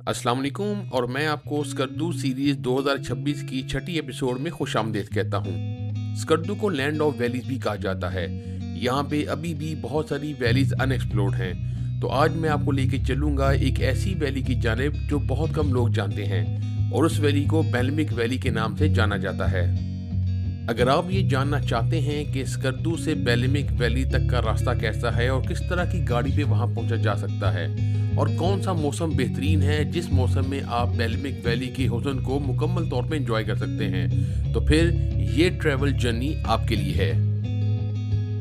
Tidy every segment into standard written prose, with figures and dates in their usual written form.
अस्सलाम वालेकुम और मैं आपको स्कर्दू सीरीज 2026 की छठी एपिसोड में खुशामदीद कहता हूँ। स्कर्दू को लैंड ऑफ वैलीज भी कहा जाता है। यहाँ पे अभी भी बहुत सारी वैलीज अनएक्सप्लोर्ड हैं। तो आज मैं आपको लेके चलूँगा एक ऐसी वैली की जानिब जो बहुत कम लोग जानते हैं और उस वैली को बेलमिक वैली के नाम से जाना जाता है। अगर आप ये जानना चाहते हैं कि स्कर्दू से बेलमिक वैली तक का रास्ता कैसा है और किस तरह की गाड़ी पे वहाँ पहुँचा जा सकता है और कौन सा मौसम बेहतरीन है जिस मौसम में आप बेलमिक वैली के हुस्न को मुकम्मल तौर पे एंजॉय कर सकते हैं, तो फिर ये ट्रैवल जर्नी आपके लिए है।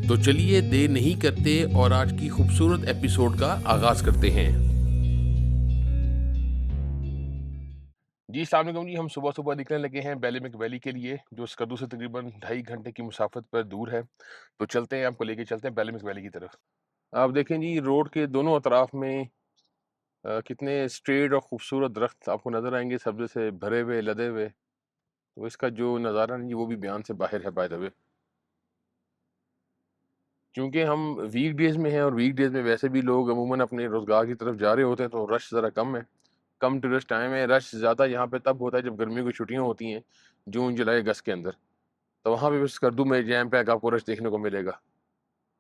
तो चलिए देर नहीं करते और आज की खूबसूरत एपिसोड का आगाज करते हैं। जी अस्सलाम वालेकुम जी, हम सुबह सुबह निकलने लगे हैं बेलमिक वैली के लिए जो स्कर्दू से तकरीबन 2.5 घंटे की मुसाफत पर दूर है। तो चलते हैं, आपको लेके चलते हैं बेलमिक वैली की तरफ। आप देखें जी, रोड के दोनों अतराफ में कितने स्ट्रेट और खूबसूरत दरख्त आपको नज़र आएंगे, सब्ज़ से भरे हुए, लदे हुए। तो इसका जो नज़ारा है जी, वो भी बयान से बाहर है बाय द वे। क्योंकि हम वीक डेज़ में हैं और वीक डेज़ में वैसे भी लोग अमूमन अपने रोज़गार की तरफ जा रहे होते हैं, तो रश ज़रा कम है। कम टूरिस्ट टाइम है, रश ज़्यादा यहाँ पे तब होता है जब गर्मियों की छुट्टियाँ होती हैं, जून, जुलाई, अगस्त के अंदर। तो वहाँ पे बस स्कर्दू में जैम पैक आपको रश देखने को मिलेगा।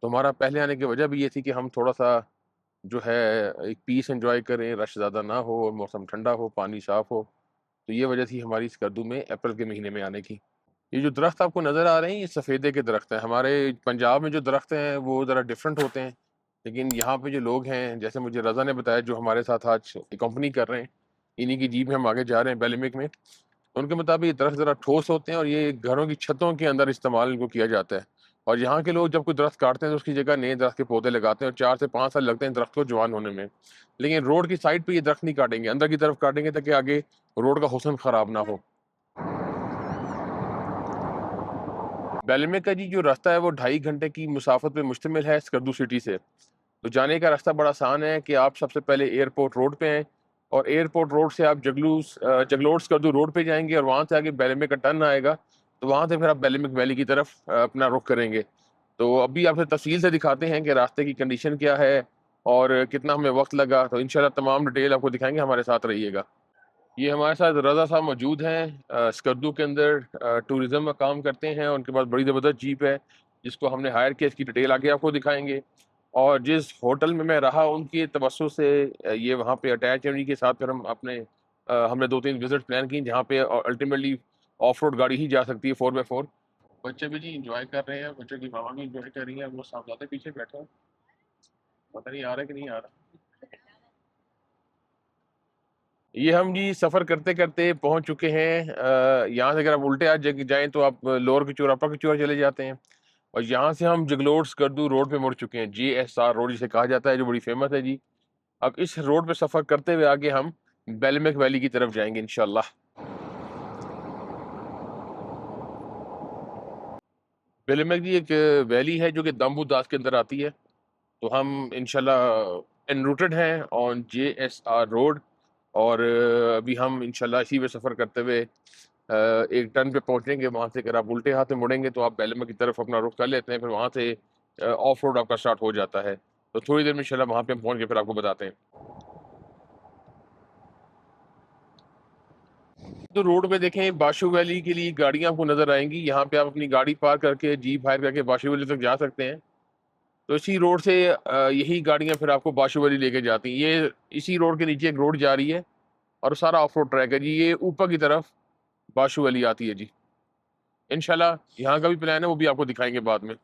तो हमारा पहले आने की वजह भी ये थी कि हम थोड़ा-सा जो है एक पीस एन्जॉय करें, रश ज़्यादा ना हो और मौसम ठंडा हो, पानी साफ़ हो। तो ये वजह थी हमारी स्कर्दू में अप्रैल के महीने में आने की। ये जो दरख्त आपको नज़र आ रहे हैं, ये सफ़ेदे के दरख्त हैं। हमारे पंजाब में जो दरख्त हैं वो ज़रा डिफरेंट होते हैं, लेकिन यहाँ पे जो लोग हैं, जैसे मुझे रज़ा ने बताया जो हमारे साथ आज कंपनी कर रहे हैं, इन्हीं की जीप में हम आगे जा रहे हैं बेलमिक में। उनके मुताबिक ये दरख्त ज़रा ठोस होते हैं और ये घरों की छतों के अंदर इस्तेमाल इनको किया जाता है। और यहाँ के लोग जब कोई दरख्त काटते हैं तो उसकी जगह नए दरख्त के पौधे लगाते हैं और 4 से 5 साल लगते हैं दरख्त को जवान होने में। लेकिन रोड की साइड पे ये दरख्त नहीं काटेंगे, अंदर की तरफ काटेंगे ताकि आगे रोड का हुस्न ख़राब ना हो। बेलमे का जी जो रास्ता है वो 2.5 घंटे की मुसाफत पे मुश्तमिल है स्कर्दू सिटी से। तो जाने का रास्ता बड़ा आसान है कि आप सबसे पहले एयरपोर्ट रोड पे हैं और एयरपोर्ट रोड से आप जगलोट स्कर्दू रोड पे जाएँगे और वहाँ से आगे बेलमे का टर्न आएगा। तो वहाँ से फिर आप बेलमिक वैली की तरफ अपना रुख करेंगे। तो अभी आपसे तफ़सील से दिखाते हैं कि रास्ते की कंडीशन क्या है और कितना हमें वक़्त लगा। तो इंशाल्लाह तमाम डिटेल आपको दिखाएँगे, हमारे साथ रहिएगा। ये हमारे साथ रज़ा साहब मौजूद हैं, स्कर्दू के अंदर टूरिज़्म में काम करते हैं। उनके पास बड़ी ज़बरदस्त जीप है, जिसको हमने हायर किया, इसकी डिटेल आगे आपको दिखाएँगे। और जिस होटल में मैं रहा, उनके तवज्जुह से ये वहाँ पे अटैच है, उन्हीं के साथ फिर हम हमने 2-3 विज़िट प्लान की, जहाँ पे अल्टीमेटली ऑफ रोड गाड़ी ही जा सकती है 4x4। बच्चे भी जी एन्जॉय कर रहे हैं, बच्चों की माँ भी एन्जॉय कर रही है, वो साहबज़ादे पीछे बैठे हैं, पता नहीं आ रहा है कि नहीं आ रहा। ये हम जी सफ़र करते-करते पहुँच चुके हैं। यहाँ से अगर आप उल्टे हाथ जग जाएँ तो आप लोअर कचूरा, अपर कचूरा चले जाते हैं और यहाँ से हम जगलोट स्कर्दू रोड पे मुड़ चुके हैं। जीएसआर रोड जिसे कहा जाता है, जो बड़ी फ़ेमस है जी। अब इस रोड पे सफ़र करते हुए आगे हम बेलमेक वैली की तरफ जाएँगे इंशाअल्लाह। बेलमेक जी एक वैली है जो कि दम्बू दास के अंदर आती है। तो हम इंशाल्लाह एन रूटेड हैं ऑन जेएसआर रोड और अभी हम इंशाल्लाह इसी में सफ़र करते हुए एक टर्न पे पहुँचेंगे। वहाँ से अगर आप उल्टे हाथ में मुड़ेंगे तो आप बेलमा की तरफ अपना रुख कर लेते हैं, फिर वहाँ से ऑफ रोड आपका स्टार्ट हो जाता है। तो थोड़ी देर में इंशाल्लाह वहाँ पे हम पहुँच के फिर आपको बताते हैं। तो रोड पे देखें, बाशु वैली के लिए गाड़ियाँ आपको नज़र आएँगी। यहाँ पे आप अपनी गाड़ी पार्क करके जीप हायर करके बाशु वैली तक जा सकते हैं। तो इसी रोड से यही गाड़ियाँ फिर आपको बाशु वैली लेके जाती हैं। ये इसी रोड के नीचे एक रोड जा रही है और सारा ऑफ रोड ट्रैक है जी। ये ऊपर की तरफ बाशु वैली आती है जी। इंशाल्लाह यहाँ का भी प्लान है, वो भी आपको दिखाएँगे बाद में।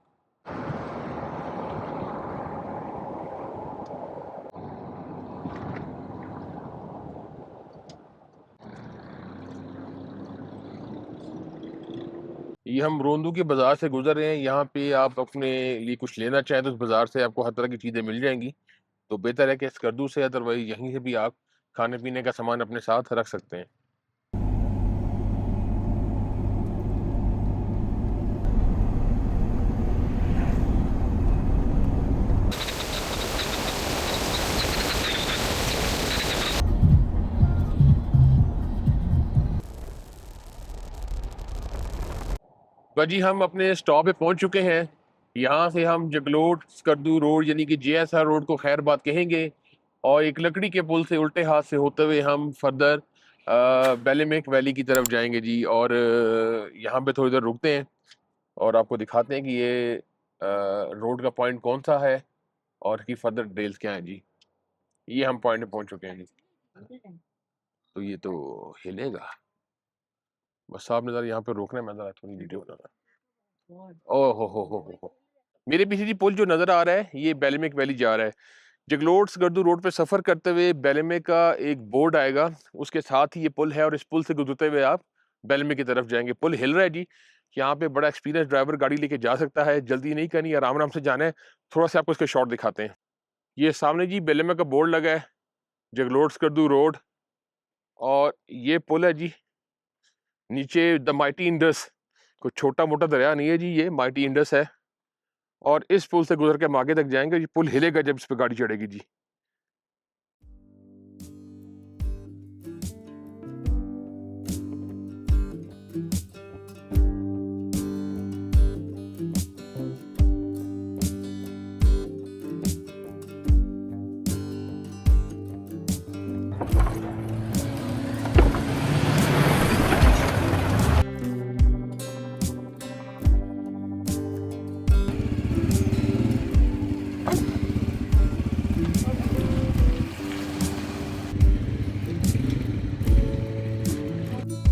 ये हम रोंदू के बाज़ार से गुज़र रहे हैं। यहाँ पे आप अपने लिए कुछ लेना चाहें तो उस बाज़ार से आपको हर तरह की चीज़ें मिल जाएँगी। तो बेहतर है कि स्कर्दू से अदरवाइज़ यहीं से भी आप खाने-पीने का सामान अपने साथ रख सकते हैं। तो जी हम अपने स्टॉप पे पहुँच चुके हैं। यहाँ से हम जगलोट स्कर्दू रोड यानी कि जेएसआर रोड को खैरबाद कहेंगे और एक लकड़ी के पुल से उल्टे हाथ से होते हुए हम फर्दर बेलेमेक वैली की तरफ जाएंगे जी। और यहाँ पे थोड़ी देर रुकते हैं और आपको दिखाते हैं कि ये रोड का पॉइंट कौन सा है और इसकी फर्दर डिटेल्स क्या है जी। ये हम पॉइंट पे पहुंच चुके हैं जी। तो ये तो हिलेगा, बस साहब ने जरा यहाँ पे रोकना है, मैं जरा थोड़ी वीडियो बना रहा। ओह हो, मेरे पीछे जी पुल जो नजर आ रहा है ये बेलेमेक वैली जा रहा है। जगलोट गर्दू रोड पे सफर करते हुए बेलेमेक का एक बोर्ड आएगा, उसके साथ ही ये पुल है और इस पुल से गुजरते हुए आप बेलेमेक की तरफ जाएंगे। पुल हिल रहा है जी, यहाँ पे बड़ा एक्सपीरियंस ड्राइवर गाड़ी लेके जा सकता है, जल्दी नहीं करनी, आराम आराम से जाना है। थोड़ा सा आपको इसके शॉट दिखाते हैं। ये सामने जी बेलेमेक का बोर्ड लगा है, जगलोट गर्दू रोड, और ये पुल है जी। नीचे द माइटी इंडस, कोई छोटा मोटा दरिया नहीं है जी, ये माइटी इंडस है। और इस पुल से गुजर के हम आगे तक जाएंगे। ये पुल हिलेगा जब इस पे गाड़ी चढ़ेगी जी।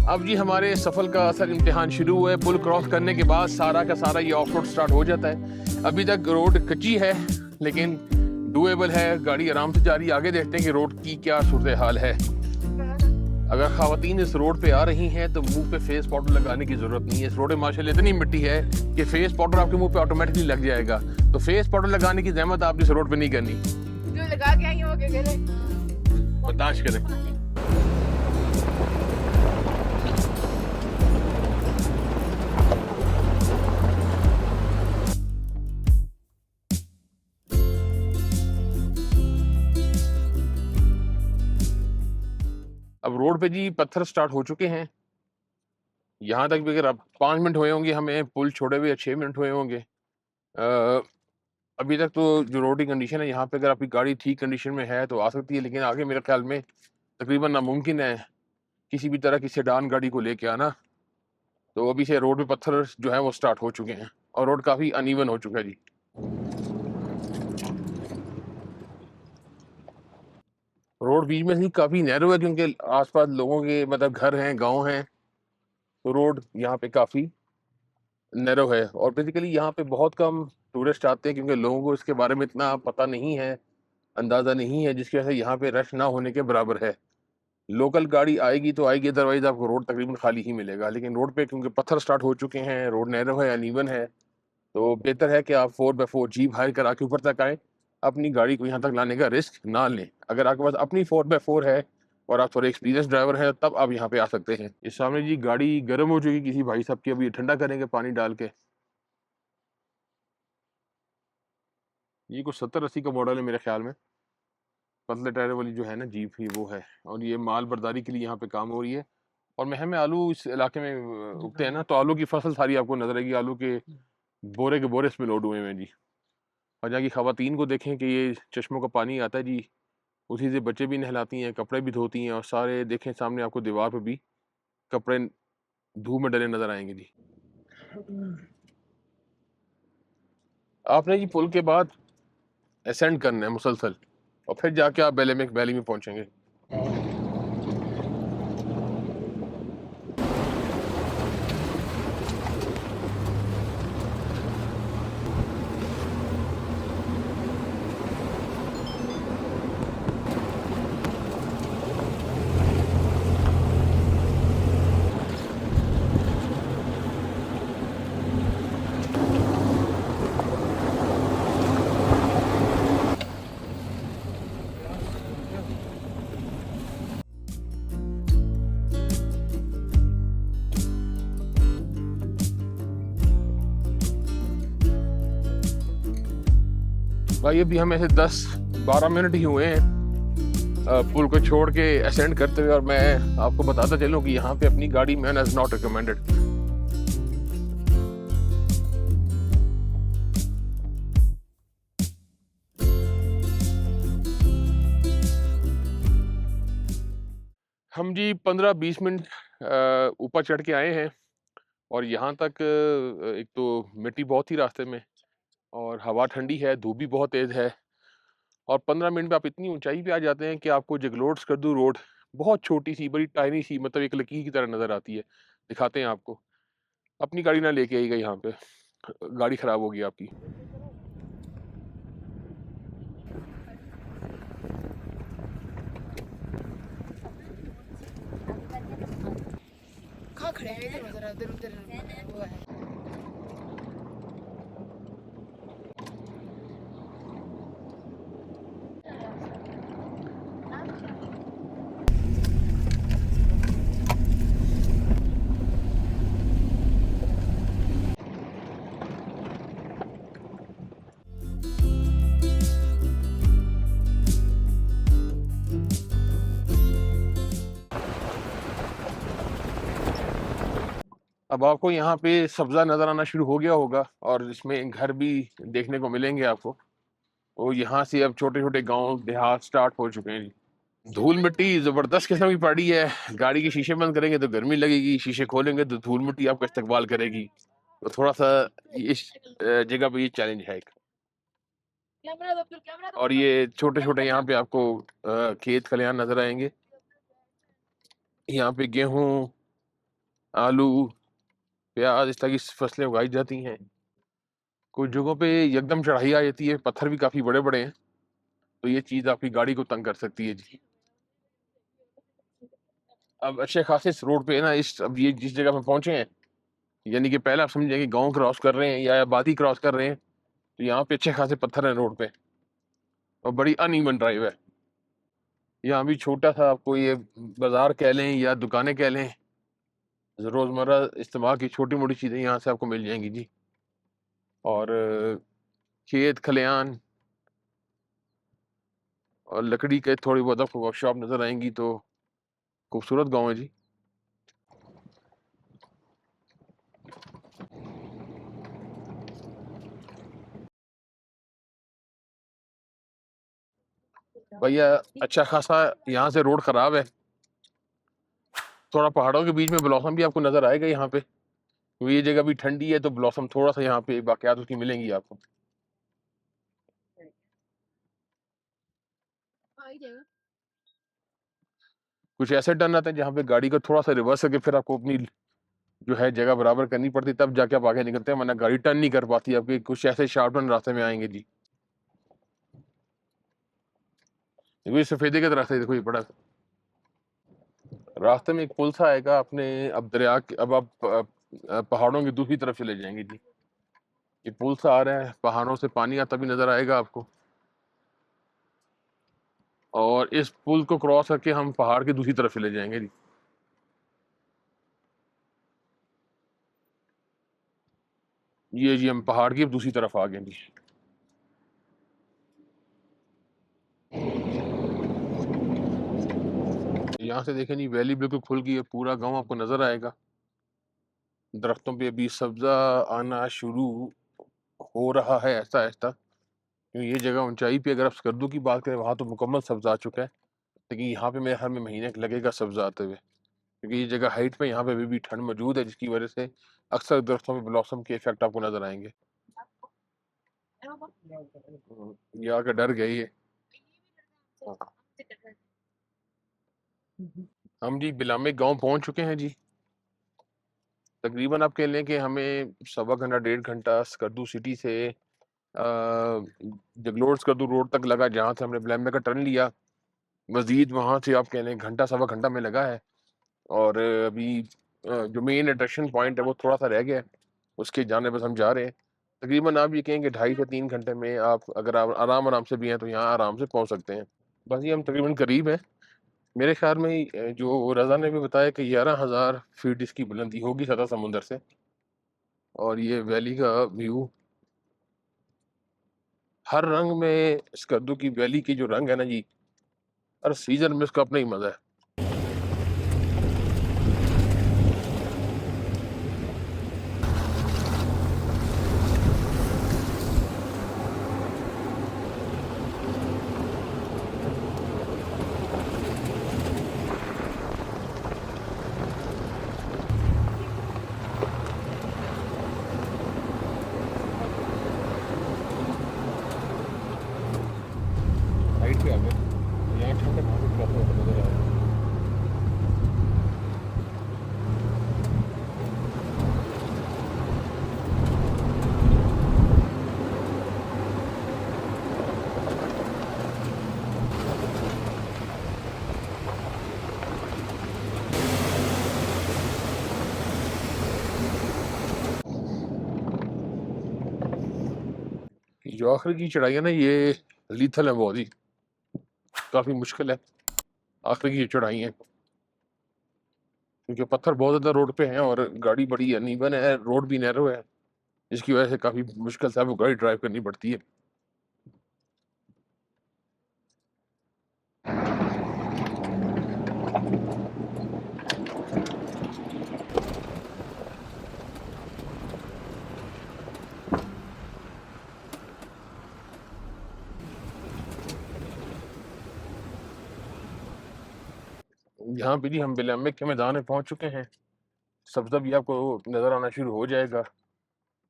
अब जी हमारे सफर का असल इम्तिहान शुरू हुआ है। पुल क्रॉस करने के बाद सारा का सारा ये ऑफ रोड स्टार्ट हो जाता है। अभी तक रोड कच्ची है लेकिन डूएबल है, गाड़ी आराम से जा रही है। आगे देखते हैं कि रोड की क्या सूरत हाल है। अगर खवातीन इस रोड पे आ रही हैं तो मुंह पे फेस पाउडर लगाने की जरूरत नहीं है। इस रोड में माशाल्लाह इतनी मिट्टी है कि फेस पाउडर आपके मुंह पे ऑटोमेटिकली लग जाएगा। तो फेस पाउडर लगाने की जहमत आपने इस रोड पे नहीं करनी। जो लगा के आई हो बर्दाश्त करें। अब रोड पे जी पत्थर स्टार्ट हो चुके हैं। यहाँ तक भी अगर अब 5 मिनट हुए होंगे हमें पुल छोड़े हुए, 6 मिनट हुए होंगे। अभी तक तो जो रोड की कंडीशन है यहाँ पे, अगर आपकी गाड़ी ठीक कंडीशन में है तो आ सकती है, लेकिन आगे मेरे ख्याल में तकरीबन नामुमकिन है किसी भी तरह की सेडान गाड़ी को लेके आना। तो अभी से रोड पे पत्थर जो है वो स्टार्ट हो चुके हैं और रोड काफ़ी अनइवन हो चुका है जी। रोड बीच में से काफ़ी नैरो है क्योंकि आसपास लोगों के मतलब घर हैं, गांव हैं, तो रोड यहाँ पे काफ़ी नैरो है। और बेसिकली यहाँ पे बहुत कम टूरिस्ट आते हैं क्योंकि लोगों को इसके बारे में इतना पता नहीं है, अंदाज़ा नहीं है, जिसकी वजह से यहाँ पे रश ना होने के बराबर है। लोकल गाड़ी आएगी तो आएगी, अदरवाइज आपको रोड तकरीबन खाली ही मिलेगा। लेकिन रोड पे क्योंकि पत्थर स्टार्ट हो चुके हैं, रोड नैरो है, अनइवन है, तो बेहतर है कि आप 4x4 जीप हायर करा के ऊपर तक आएँ। अपनी गाड़ी को यहाँ तक लाने का रिस्क ना लें। अगर आपके पास अपनी 4x4 है और आप थोड़े एक्सपीरियंस ड्राइवर हैं तब आप यहाँ पे आ सकते हैं। इस सामने जी गाड़ी गर्म हो चुकी किसी भाई साहब की, अभी ठंडा करेंगे पानी डाल के। ये कुछ 70-80 का मॉडल है मेरे ख्याल में। पतले टायर वाली जो है ना जीप ही वो है, और ये माल बर्दारी के लिए यहाँ पे काम हो रही है। और महम आलू इस इलाके में उगते हैं ना, तो आलू की फसल सारी आपको नजर आएगी। आलू के बोरे इसमें लोड हुए हैं जी। और जहाँ की खवातीन को देखें कि ये चश्मों का पानी आता है जी, उसी से बच्चे भी नहलाती हैं, कपड़े भी धोती हैं, और सारे देखें सामने आपको दीवार पे भी कपड़े धूप में डले नजर आएंगे जी। आपने जी पुल के बाद असेंड करना है मुसलसल, और फिर जाके आप बेलेमेक वैली में पहुंचेंगे। भाई अभी हमें ऐसे 10-12 मिनट ही हुए हैं पुल को छोड़ के असेंड करते हुए, और मैं आपको बताता चलूं कि यहाँ पे अपनी गाड़ी मैन इज नॉट रिकमेंडेड। हम जी 15-20 मिनट ऊपर चढ़ के आए हैं और यहाँ तक एक तो मिट्टी बहुत थी रास्ते में और हवा ठंडी है, धूप भी बहुत तेज़ है और 15 मिनट में आप इतनी ऊँचाई पे आ जाते हैं कि आपको जगलोट स्कर्दू रोड बहुत छोटी-सी, बड़ी टाइनी सी मतलब एक लकीर की तरह नज़र आती है। दिखाते हैं आपको। अपनी गाड़ी ना लेके आइएगा यहाँ पे, गाड़ी खराब होगी आपकी। कहाँ खड़े हैं इधर उधर उधर उधर वो है। अब आपको यहाँ पे सब्ज़ा नज़र आना शुरू हो गया होगा और इसमें घर भी देखने को मिलेंगे आपको। और यहाँ से अब छोटे-छोटे गाँव, देहात स्टार्ट हो चुके हैं जी। धूल-मिट्टी ज़बरदस्त किस्म की पड़ी है। गाड़ी के शीशे बंद करेंगे तो गर्मी लगेगी, शीशे खोलेंगे तो धूल-मिट्टी आपका इस्तकबाल करेगी। तो थोड़ा-सा इस जगह पे ये चैलेंज है एक। और ये छोटे-छोटे यहाँ पे आपको खेत खलिहान नज़र आएँगे। यहाँ पे गेहूँ, आलू, प्याज़ इस तरह की फसलें उगाई जाती हैं। कुछ जगहों पे एकदम चढ़ाई आ जाती है, पत्थर भी काफ़ी बड़े-बड़े हैं, तो ये चीज़ आपकी गाड़ी को तंग कर सकती है जी। अब अच्छे खासे इस रोड पे ना इस अब ये जिस जगह पे पहुँचे हैं, यानी कि पहले आप समझें कि गाँव क्रॉस कर रहे हैं या आबादी क्रॉस कर रहे हैं, तो यहाँ पे अच्छे खासे पत्थर हैं रोड पे और बड़ी अनइवन ड्राइव है। यहाँ भी छोटा-सा आपको ये बाज़ार कह लें या दुकानें कह लें, रोज़मर्रा इस्तेमाल की छोटी-मोटी चीज़ें यहाँ से आपको मिल जाएँगी जी। और खेत खलिहान और लकड़ी के थोड़ी बहुत आपको वर्कशॉप नज़र आएँगी, तो खूबसूरत गाँव है जी। भैया अच्छा खासा यहाँ से रोड ख़राब है। थोड़ा पहाड़ों के बीच में ब्लॉसम भी आपको नज़र आएगा यहाँ पे। तो ये जगह भी ठंडी है तो ब्लॉसम थोड़ा-सा यहाँ पे वाक़यात उसकी मिलेंगी आपको। कुछ ऐसे टर्न आते हैं जहाँ पे गाड़ी को थोड़ा-सा रिवर्स करके फिर आपको अपनी जो है जगह बराबर करनी पड़ती है, तब जाके आप आगे निकलते हैं, वरना गाड़ी टर्न नहीं कर पाती आपके कुछ ऐसे शार्प टर्न रास्ते में आएँगे जी। देखो ये सफ़ेदे के रास्ते देखो ये बड़ा रास्ते में एक पुल सा आएगा अपने अब दरिया के अब आप पहाड़ों की दूसरी तरफ चले जाएँगे जी। ये पुल सा आ रहा है, पहाड़ों से पानी आता भी नज़र आएगा आपको। और इस पुल को क्रॉस करके हम पहाड़ की दूसरी तरफ चले जाएँगे जी। ये जी हम पहाड़ की अब दूसरी तरफ आ गए जी। यहाँ से देखें जी वैली बिल्कुल खुल गई है, पूरा गाँव आपको नज़र आएगा। दरख्तों पे अभी सब्ज़ा आना शुरू हो रहा है ऐसा-ऐसा। क्योंकि ये जगह ऊँचाई पे अगर आप स्कर्दू की बात करें वहाँ तो मुकम्मल सब्ज़ा आ चुका है। लेकिन यहाँ पे मेरे ख़्याल में महीने एक लगेगा सब्ज़ा आते हुए। क्योंकि ये जगह हाइट पे यहाँ पे अभी भी ठंड मौजूद है जिसकी वज़ह से अक्सर दरख्तों में ब्लॉसम के इफ़ेक्ट आपको नज़र आएँगे। ये आके डर गई है। हाँ। हम जी बिलामे गाँव पहुँच चुके हैं जी। तकरीबन आप कह लें कि हमें सवा घंटा, डेढ़ घंटा स्कर्दू सिटी से जगलोट स्कर्दू रोड तक लगा जहाँ से हमने बिलामे का टर्न लिया। मज़ीद वहाँ से आप कह लें घंटा, सवा घंटा में लगा है और अभी जो मेन अट्रैक्शन पॉइंट है वो थोड़ा-सा रह गया है। उसकी जानिब बस हम जा रहे हैं। तकरीबन आप ये कहें कि ढाई से 3 घंटे में आप अगर आप आराम-आराम से भी हैं तो यहाँ आराम से पहुँच सकते हैं। बस ये हम तकरीबन करीब हैं। मेरे ख़्याल में जो रज़ा ने भी बताया कि 11,000 फीट इसकी बुलंदी होगी सतह समुंदर से और ये वैली का व्यू हर रंग में स्कर्दू की वैली की जो रंग है ना जी, हर सीज़न में उसका अपना ही मज़ा है। जो आखिर की चढ़ाई है ना, ये लीथल है बहुत ही, काफ़ी मुश्किल है आखिर की ये चढ़ाई है, क्योंकि पत्थर बहुत ज़्यादा रोड पे हैं और गाड़ी बड़ी अनइवन है, रोड भी नैरो है, जिसकी वजह से काफ़ी मुश्किल से आपको गाड़ी ड्राइव करनी पड़ती है। यहाँ पे जी हम बिलम्बिक के मैदान में पहुँच चुके हैं। सब्ज़ा भी आपको नज़र आना शुरू हो जाएगा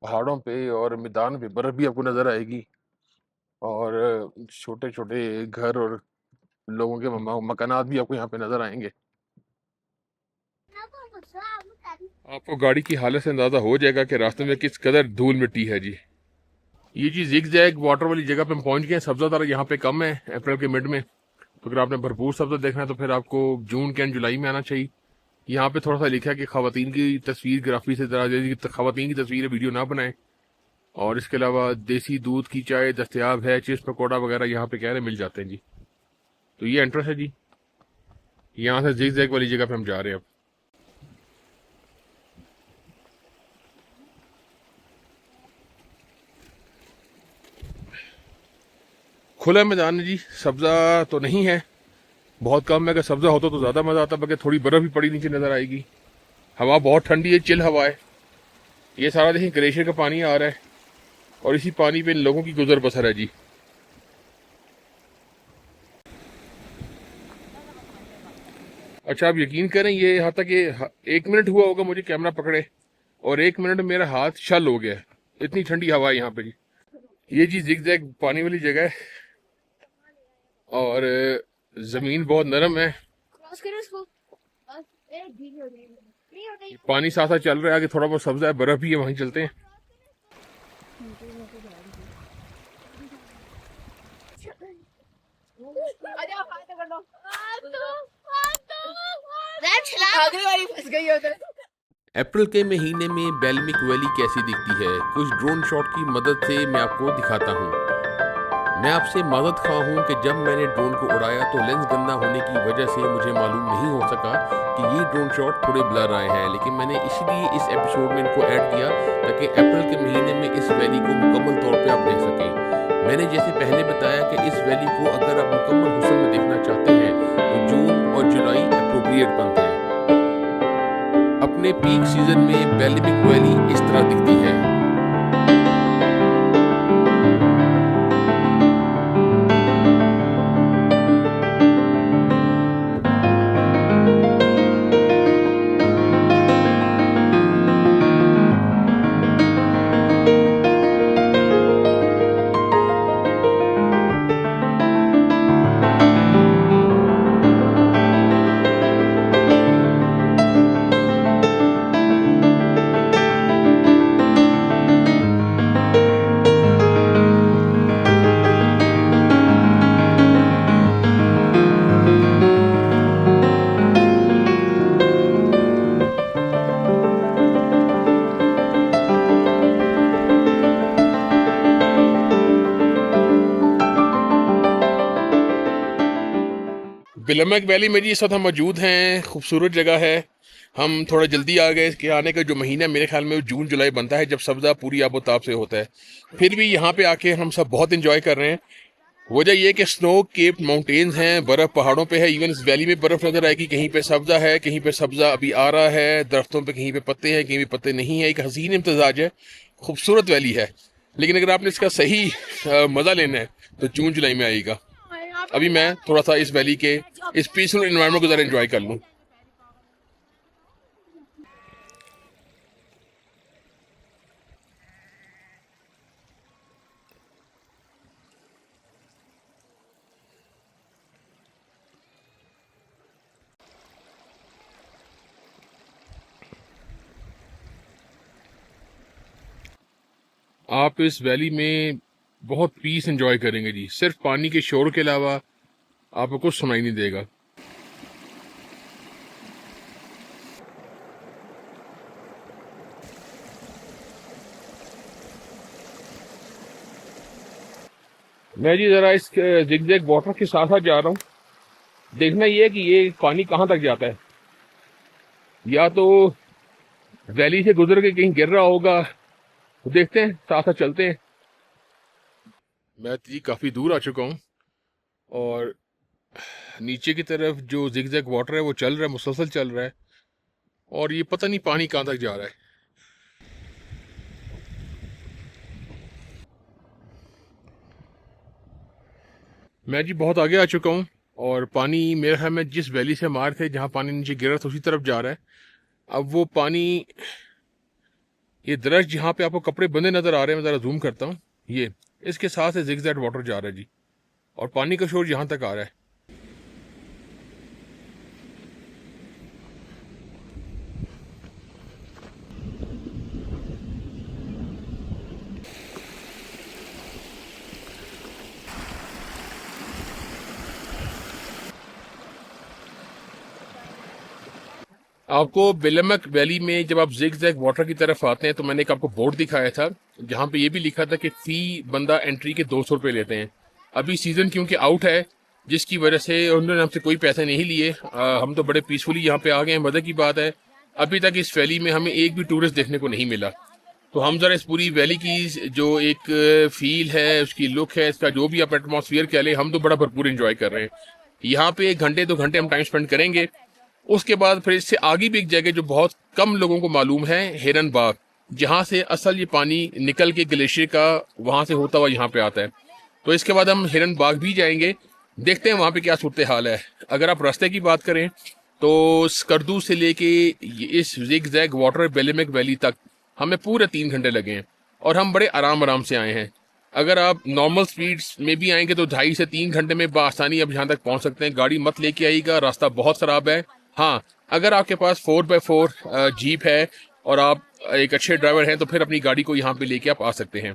पहाड़ों पे, और मैदान पे बर्फ़ भी आपको नज़र आएगी, और छोटे-छोटे घर और लोगों के मकानात भी आपको यहाँ पे नज़र आएँगे। आपको गाड़ी की हालत से अंदाज़ा हो जाएगा कि रास्ते में किस कदर धूल मिट्टी है जी। ये जी ज़िग-ज़ैग वाटर वाली जगह पे हम पहुँच गए हैं। सब्ज़ा ज़रा यहाँ पे कम है अप्रैल के मिड में, तो अगर आपने भरपूर सब्ज़ा देखना है तो फिर आपको जून के एंड जुलाई में आना चाहिए। यहाँ पे थोड़ा सा लिखा है कि ख़वातीन की तस्वीर ग्राफी से ज़रा ख़वातीन की तस्वीर वीडियो ना बनाएं, और इसके अलावा देसी दूध की चाय दस्तयाब है, चिप्स पकौड़ा वगैरह यहाँ पे कह रहे मिल जाते हैं जी। तो ये एंट्रेंस है जी, यहाँ से ज़िग-ज़ैग वाली जगह पे हम जा रहे हैं अब। खुला मैदान है जी, सब्ज़ा तो नहीं है, बहुत कम है। अगर सब्ज़ा होता तो ज़्यादा मज़ा आता, बल्कि थोड़ी बर्फ़ भी पड़ी नीचे नज़र आएगी। हवा बहुत ठंडी है, चिल हवा है। ये सारा देखिए ग्लेशियर का पानी आ रहा है, और इसी पानी पे इन लोगों की गुजर बसर है जी। अच्छा, आप यकीन करें, ये यहाँ तक ये 1 मिनट हुआ होगा मुझे कैमरा पकड़े, और 1 मिनट में मेरा हाथ शल हो गया। इतनी ठंडी हवा है यहाँ पे जी। ये जी ज़िग-ज़ैग पानी वाली जगह है, और ज़मीन बहुत नरम है। पानी साथ साथ चल रहा है, आगे थोड़ा बहुत सब्ज़ा है, बर्फ़ भी है, वहीं चलते हैं। अप्रैल के महीने में बेलमिक वैली कैसी दिखती है, कुछ ड्रोन शॉट की मदद से मैं आपको दिखाता हूँ। मैं आपसे माज़रत ख़्वाह हूँ कि जब मैंने ड्रोन को उड़ाया तो लेंस गंदा होने की वजह से मुझे मालूम नहीं हो सका कि ये ड्रोन शॉट थोड़े ब्लर आए हैं, लेकिन मैंने इसलिए इस एपिसोड में इनको ऐड किया ताकि अप्रैल के महीने में इस वैली को मुकम्मल तौर पे आप देख सकें। मैंने जैसे पहले बताया कि इस वैली को अगर आप मुकम्मल हुस्न में देखना चाहते हैं तो जून और जुलाई अप्रोप्रिएट बनते हैं। अपने पीक सीजन में बेलमिक वैली इस तरह दिखती है। बिलमक वैली में जी इस वक्त हम मौजूद हैं। खूबसूरत जगह है। हम थोड़ा जल्दी आ गए, इसके आने का जो महीना मेरे ख्याल में जून जुलाई बनता है, जब सब्ज़ा पूरी आबोताब से होता है। फिर भी यहाँ पे आके हम सब बहुत इंजॉय कर रहे हैं। वजह यह कि स्नो केप माउंटेन्स हैं, बर्फ़ पहाड़ों पे है। इवन इस वैली में बर्फ़ नज़र आएगी, कहीं पे सब्ज़ा है, कहीं पे सब्ज़ा अभी आ रहा है दरख्तों पे, कहीं पे पत्ते हैं, कहीं पे पत्ते नहीं है। एक हसीन इम्तजाज है, खूबसूरत वैली है। लेकिन अगर आपने इसका सही मज़ा लेना है तो जून जुलाई में आएगा। अभी मैं थोड़ा सा इस वैली के इस पीसफुल एनवायरनमेंट को ज़रा एंजॉय कर लूँ। आप इस वैली में बहुत पीस एंजॉय करेंगे जी। सिर्फ पानी के शोर के अलावा आपको कुछ सुनाई नहीं देगा। मैं जी ज़रा इस जिगजैग वाटर के साथ साथ जा रहा हूँ। देखना ये है कि ये पानी कहाँ तक जाता है, या तो वैली से गुजर के कहीं गिर रहा होगा, तो देखते हैं, साथ साथ चलते हैं। मैं जी काफ़ी दूर आ चुका हूँ और नीचे की तरफ जो जिगजैग वाटर है वो चल रहा है, मुसलसल चल रहा है, और ये पता नहीं पानी कहाँ तक जा रहा है। मैं जी बहुत आगे आ चुका हूँ और पानी मेरे ख्याल में जिस वैली से मार थे, जहाँ पानी नीचे गिरा था, उसी तरफ जा रहा है। अब वो पानी, ये दरख्त जहाँ पे आपको कपड़े बंधे नजर आ रहे हैं, मैं ज़रा जूम करता हूँ, ये इसके साथ से जिगजैग वाटर जा रहा है जी, और पानी का शोर यहाँ तक आ रहा है। आपको बेलमक वैली में जब आप जिगजैग वाटर की तरफ आते हैं तो मैंने एक आपको बोर्ड दिखाया था जहाँ पे ये भी लिखा था कि फी बंदा एंट्री के 200 रुपये लेते हैं। अभी सीजन क्योंकि आउट है, जिसकी वजह से उन्होंने हमसे कोई पैसे नहीं लिए। हम तो बड़े पीसफुली यहाँ पे आ गए हैं। मजे की बात है, अभी तक इस वैली में हमें एक भी टूरिस्ट देखने को नहीं मिला। तो हम जरा इस पूरी वैली की जो एक फील है, उसकी लुक है, इसका जो भी आप एटमॉस्फेयर कह लें, हम तो बड़ा भरपूर इंजॉय कर रहे हैं। यहाँ पे 1-2 घंटे हम टाइम स्पेंड करेंगे। उसके बाद फिर इससे आगे भी एक जगह जो बहुत कम लोगों को मालूम है, हिरन बाग, जहाँ से असल ये पानी निकल के ग्लेशियर का वहाँ से होता हुआ यहाँ पे आता है। तो इसके बाद हम हिरन बाग भी जाएंगे, देखते हैं वहाँ पे क्या सूरत हाल है। अगर आप रास्ते की बात करें तो स्कर्दू से लेके इस जिगजैग वाटर बेलेमेक वैली तक हमें पूरे 3 घंटे लगे हैं और हम बड़े आराम आराम से आए हैं। अगर आप नॉर्मल स्पीड्स में भी आएंगे तो 2.5 से 3 घंटे में बआसानी आप यहाँ तक पहुँच सकते हैं। गाड़ी मत लेके आइएगा, रास्ता बहुत ख़राब है। हाँ, अगर आपके पास 4x4 जीप है और आप एक अच्छे ड्राइवर हैं तो फिर अपनी गाड़ी को यहाँ पे लेके आप आ सकते हैं।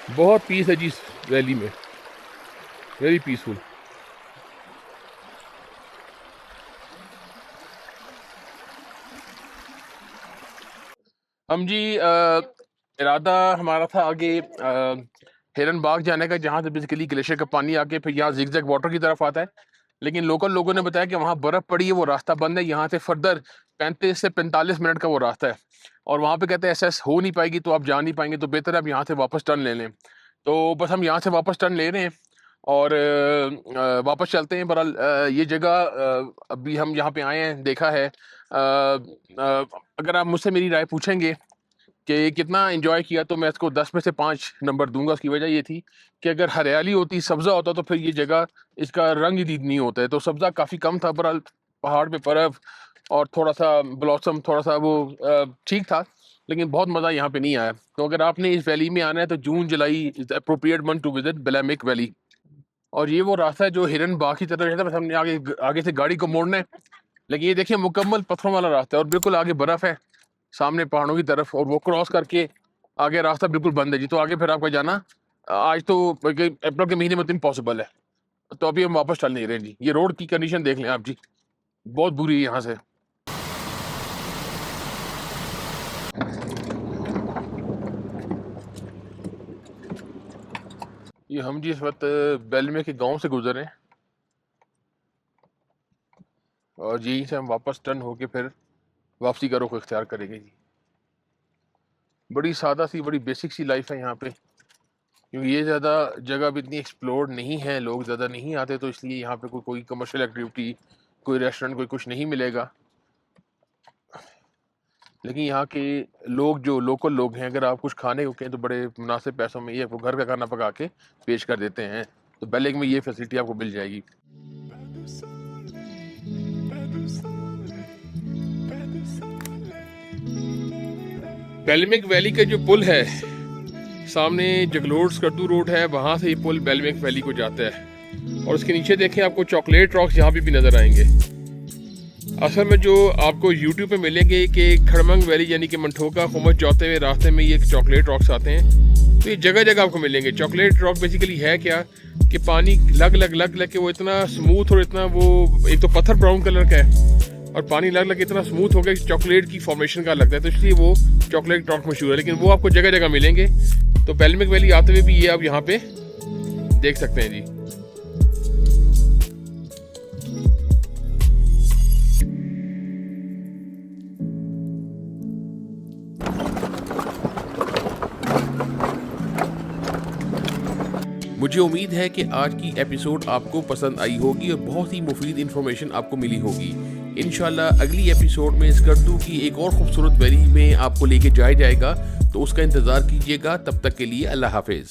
बहुत पीस है जी इस वैली में, वेरी पीसफुल। हम जी इरादा हमारा था आगे हिरन बाग जाने का, जहाँ से बेसिकली ग्लेशियर का पानी आके फिर यहाँ जिगजैग वाटर की तरफ आता है। लेकिन लोकल लोगों ने बताया कि वहाँ बर्फ़ पड़ी है, वो रास्ता बंद है। यहाँ से फर्दर 35 से 45 मिनट का वो रास्ता है और वहाँ पे कहते हैं एसएस हो नहीं पाएगी, तो आप जा नहीं पाएंगे, तो बेहतर है आप यहाँ से वापस टर्न ले लें। तो बस हम यहाँ से वापस टर्न ले रहे हैं और वापस चलते हैं। बहरहाल ये जगह अभी हम यहाँ पे आए हैं, देखा है। अगर आप मुझसे मेरी राय पूछेंगे कि कितना एंजॉय किया, तो मैं इसको 10 में से 5 नंबर दूंगा। उसकी वजह ये थी कि अगर हरियाली होती, सब्जा होता, तो फिर ये जगह, इसका रंग ही नहीं होता है। तो सब्जा काफ़ी कम था, बहरहाल पहाड़ पे बर्फ और थोड़ा सा ब्लॉसम, थोड़ा सा वो ठीक था, लेकिन बहुत मज़ा यहाँ पे नहीं आया। तो अगर आपने इस वैली में आना है तो June July is appropriate month to visit बेलामिक वैली। और ये वो रास्ता है जो हिरन बाग की तरफ जाता है, बस हमने आगे आगे से गाड़ी को मोड़ना है। लेकिन ये देखिए मुकम्मल पत्थरों वाला रास्ता है और बिल्कुल आगे बर्फ़ है सामने पहाड़ों की तरफ, और वो क्रॉस करके आगे रास्ता बिल्कुल बंद है जी। तो आगे फिर आपका जाना आज तो अप्रैल के महीने में तो इम्पॉसिबल है। तो अभी हम वापस चल नहीं रहे जी। ये रोड की कंडीशन देख लें आप जी, बहुत बुरी है यहाँ से। ये हम जी इस वक्त बेलमे के गांव से गुजर रहे हैं और यहीं से हम वापस टर्न होके फिर वापसी का रुख इख्तियार करेंगे जी। बड़ी सादा सी, बड़ी बेसिक सी लाइफ है यहाँ पे, क्योंकि ये ज़्यादा जगह भी इतनी एक्सप्लोर्ड नहीं है, लोग ज़्यादा नहीं आते, तो इसलिए यहाँ पे कोई कमर्शियल एक्टिविटी, कोई रेस्टोरेंट, कोई कुछ नहीं मिलेगा। लेकिन यहाँ के लोग, जो लोकल लोग हैं, अगर आप कुछ खाने को कहें तो बड़े मुनासिब पैसों में ये आपको घर का खाना पका के पेश कर देते हैं। तो बेलेग में ये फैसिलिटी आपको मिल जाएगी। बेलमिक वैली का जो पुल है, सामने जगलोट स्कर्दू रोड है, वहाँ से ये पुल बेलमिक वैली को जाता है। और उसके नीचे देखें आपको चॉकलेट रॉक्स यहाँ भी नज़र आएंगे। असल में जो आपको यूट्यूब पे मिलेंगे कि खड़मंग वैली यानी कि मंठोका खुमस जाते हुए रास्ते में ये चॉकलेट रॉक्स आते हैं, तो ये जगह जगह आपको मिलेंगे। चॉकलेट रॉक बेसिकली है क्या कि पानी लग लग के वो इतना स्मूथ और इतना, वो एक तो पत्थर ब्राउन कलर का है और पानी लग इतना स्मूथ हो गया कि चॉकलेट की फॉर्मेशन का लगता है, तो इसलिए वो चॉकलेट टॉर्ट मशहूर है, लेकिन वो आपको जगह जगह मिलेंगे। तो बेलमिक वैली आते हुए भी ये आप यहाँ पे देख सकते हैं जी। मुझे उम्मीद है कि आज की एपिसोड आपको पसंद आई होगी और बहुत ही मुफीद इंफॉर्मेशन आपको मिली होगी। इंशाल्लाह अगली एपिसोड में स्कर्दू की एक और खूबसूरत वैली में आपको लेके जाया जाएगा, तो उसका इंतज़ार कीजिएगा। तब तक के लिए अल्लाह हाफिज़।